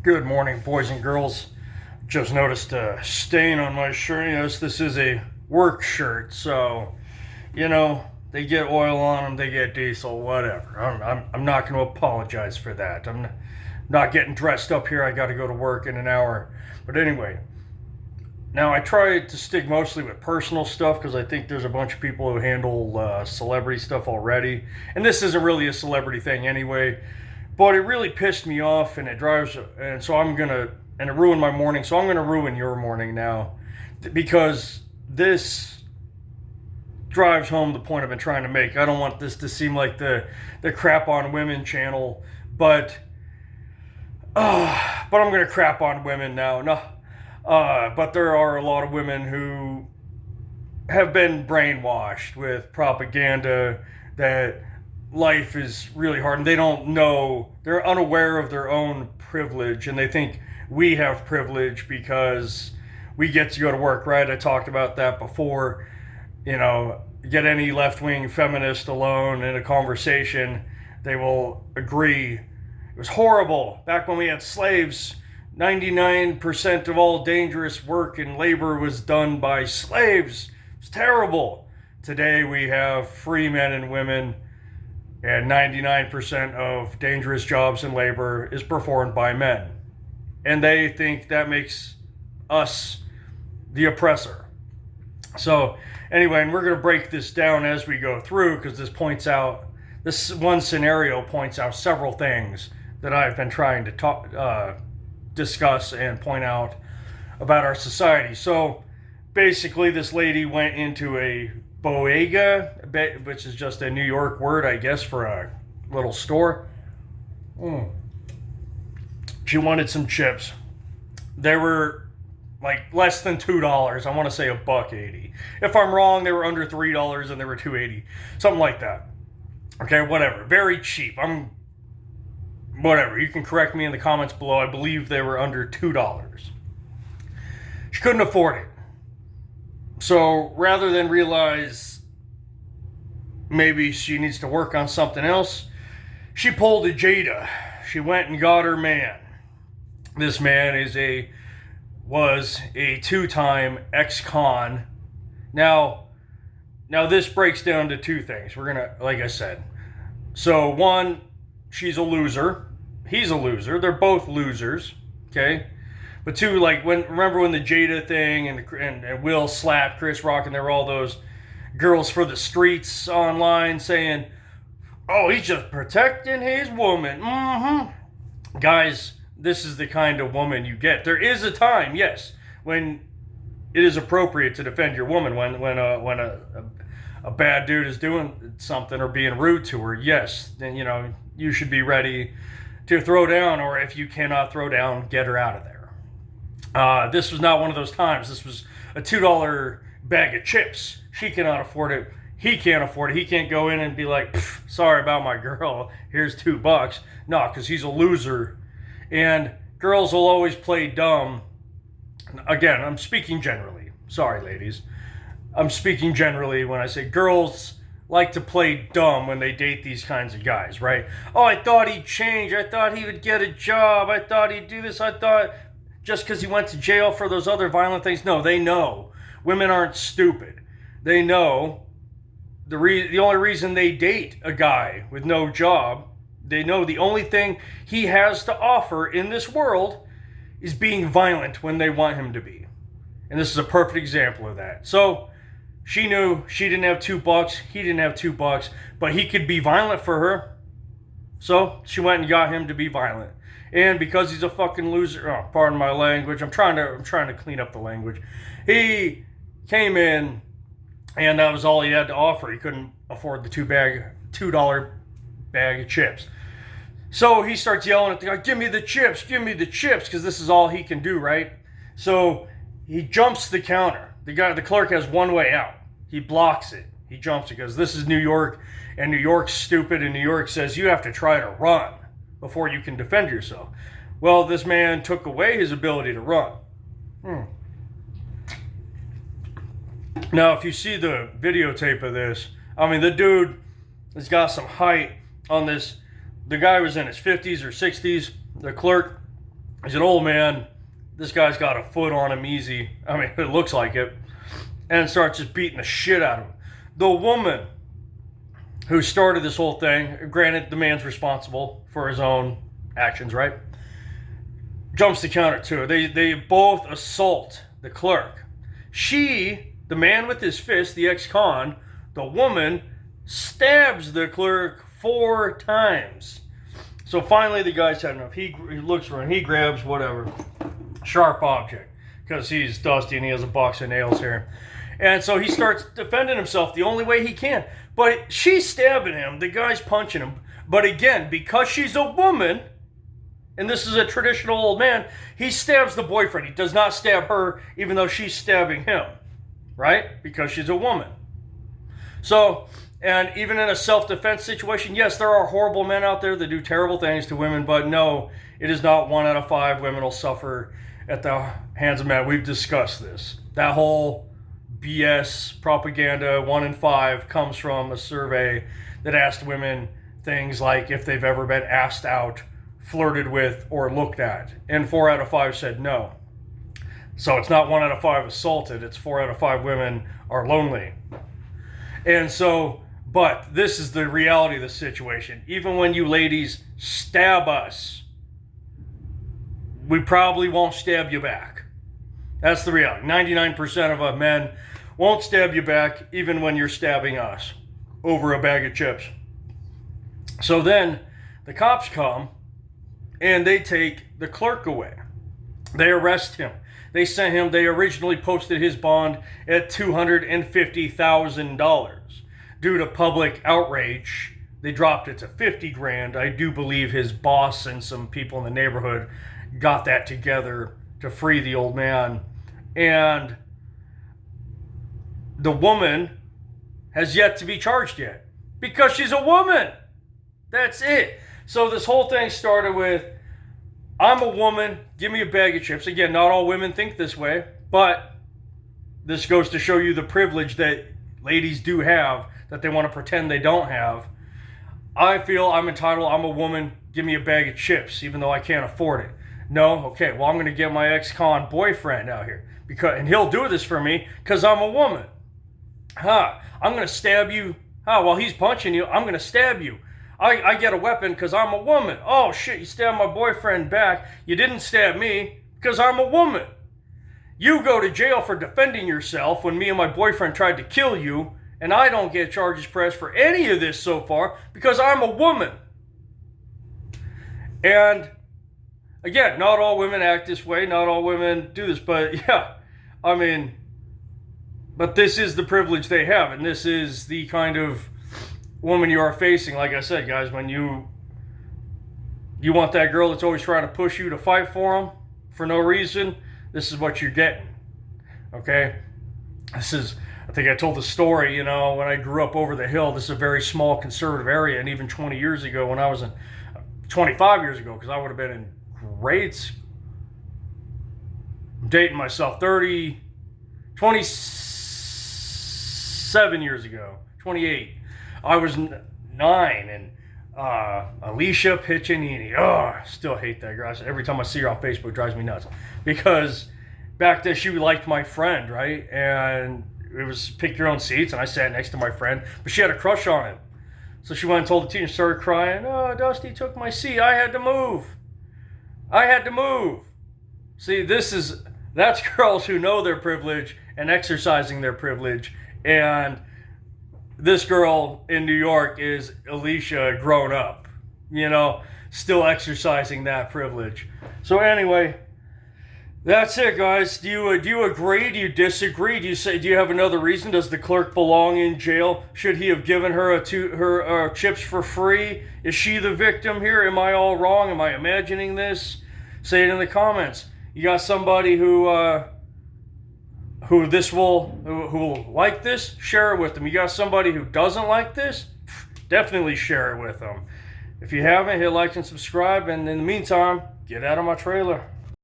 Good morning, boys and girls. Just noticed a stain on my shirt. Yes, this is a work shirt, so they get oil on them, they get diesel, whatever. I'm not going to apologize for that. I'm not getting dressed up here. I got to go to work in an hour. But anyway, now I try to stick mostly with personal stuff because I think there's a bunch of people who handle celebrity stuff already, and this isn't really a celebrity thing anyway. But it really pissed me off, and it ruined my morning. So I'm gonna ruin your morning now, because this drives home the point I've been trying to make. I don't want this to seem like the crap on women channel, but I'm gonna crap on women now. No, but there are a lot of women who have been brainwashed with propaganda that life is really hard, and they don't know, they're unaware of their own privilege, and they think we have privilege because we get to go to work, right? I talked about that before. Get any left-wing feminist alone in a conversation, they will agree it was horrible back when we had slaves. 99% of all dangerous work and labor was done by slaves. It's terrible. Today we have free men and women, and 99% of dangerous jobs and labor is performed by men. And they think that makes us the oppressor. So anyway, and we're going to break this down as we go through, because this one scenario points out several things that I've been trying to discuss and point out about our society. So basically, this lady went into a bodega, which is just a New York word, I guess, for a little store. She wanted some chips. They were like less than $2. I want to say $1.80. If I'm wrong, they were under $3 and they were $2.80, something like that. Okay, whatever. Very cheap. Whatever. You can correct me in the comments below. I believe they were under $2. She couldn't afford it. So rather than realize maybe she needs to work on something else, she pulled a Jada. She went and got her man. This man was a two-time ex-con. Now this breaks down to two things. We're gonna, like I said. So one, she's a loser. He's a loser. They're both losers. Okay. But two, remember when the Jada thing and Will slapped Chris Rock, and there were all those girls for the streets online saying, "Oh, he's just protecting his woman." Guys, this is the kind of woman you get. There is a time, yes, when it is appropriate to defend your woman when a bad dude is doing something or being rude to her. Yes, then you should be ready to throw down, or if you cannot throw down, get her out of there. This was not one of those times. This was a $2 bag of chips. She cannot afford it. He can't afford it. He can't go in and be like, "Sorry about my girl. Here's $2." No, because he's a loser. And girls will always play dumb. Again, I'm speaking generally. Sorry, ladies. I'm speaking generally when I say girls like to play dumb when they date these kinds of guys, right? "Oh, I thought he'd change. I thought he would get a job. I thought he'd do this. I thought..." Just because he went to jail for those other violent things. No, they know. Women aren't stupid. They know the only reason they date a guy with no job, they know the only thing he has to offer in this world is being violent when they want him to be. And this is a perfect example of that. So she knew she didn't have $2. He didn't have $2, but he could be violent for her. So she went and got him to be violent. And because he's a fucking loser, pardon my language, I'm trying to clean up the language. He came in, and that was all he had to offer. He couldn't afford the $2 bag of chips. So he starts yelling at the guy, "Give me the chips, because this is all he can do, right? So he jumps the counter. The clerk has one way out. He blocks it. He jumps it because this is New York, and New York's stupid, and New York says you have to try to run before you can defend yourself. Well, this man took away his ability to run. Now, if you see the videotape of this, the dude has got some height on this. The guy was in his 50s or 60s, the clerk, He's an old man. This guy's got a foot on him easy. I mean, it looks like it. And starts just beating the shit out of him. The woman who started this whole thing, granted the man's responsible for his own actions, right? Jumps the counter too. They both assault the clerk. She, the man with his fist, the ex-con, the woman, stabs the clerk 4 times. So finally the guy's had enough. He looks for him. He grabs whatever sharp object because he's dusty and he has a box of nails here. And so he starts defending himself the only way he can. But she's stabbing him. The guy's punching him. But again, because she's a woman, and this is a traditional old man, he stabs the boyfriend. He does not stab her, even though she's stabbing him. Right? Because she's a woman. So, and even in a self-defense situation, yes, there are horrible men out there that do terrible things to women, but no, it is not 1 out of 5 women will suffer at the hands of men. We've discussed this. That whole BS propaganda, 1 in 5, comes from a survey that asked women things like if they've ever been asked out, flirted with, or looked at. And 4 out of 5 said no. So it's not 1 out of 5 assaulted, it's 4 out of 5 women are lonely. And so, but this is the reality of the situation. Even when you ladies stab us, we probably won't stab you back. That's the reality. 99% of us men won't stab you back even when you're stabbing us over a bag of chips. So then the cops come and they take the clerk away. They arrest him. They originally posted his bond at $250,000. Due to public outrage, they dropped it to $50,000. I do believe his boss and some people in the neighborhood got that together to free the old man. And the woman has yet to be charged yet because she's a woman. That's it. So this whole thing started with, I'm a woman, give me a bag of chips. Again, not all women think this way, but this goes to show you the privilege that ladies do have that they want to pretend they don't have. I feel I'm entitled, I'm a woman, give me a bag of chips, even though I can't afford it. No, okay, well, I'm going to get my ex-con boyfriend out here, and he'll do this for me because I'm a woman. I'm going to stab you. While he's punching you, I'm going to stab you. I get a weapon because I'm a woman. Oh, shit, you stabbed my boyfriend back. You didn't stab me because I'm a woman. You go to jail for defending yourself when me and my boyfriend tried to kill you, and I don't get charges pressed for any of this so far because I'm a woman. And again, not all women act this way. Not all women do this. But yeah, I mean, but this is the privilege they have. And this is the kind of woman you are facing. Like I said, guys, when you want that girl that's always trying to push you to fight for them for no reason, this is what you're getting. Okay? This is, I think I told the story, when I grew up over the hill. This is a very small conservative area. And even 20 years ago when I was 25 years ago, because I would have been in grades, I'm dating myself, 27 years ago, 28. I was 9, and Alicia Piccinini. I still hate that girl. Every time I see her on Facebook, it drives me nuts. Because back then she liked my friend, right? And it was pick your own seats, and I sat next to my friend, but she had a crush on him. So she went and told the teacher, started crying. Oh, Dusty took my seat. I had to move. See, that's girls who know their privilege and exercising their privilege. And this girl in New York is Alicia grown up, still exercising that privilege. So anyway, that's it, guys. Do you agree? Do you disagree? Do you have another reason? Does the clerk belong in jail? Should he have given her her chips for free? Is she the victim here? Am I all wrong? Am I imagining this? Say it in the comments. You got somebody who will like this? Share it with them. You got somebody who doesn't like this? Definitely share it with them. If you haven't, hit like and subscribe. And in the meantime, get out of my trailer.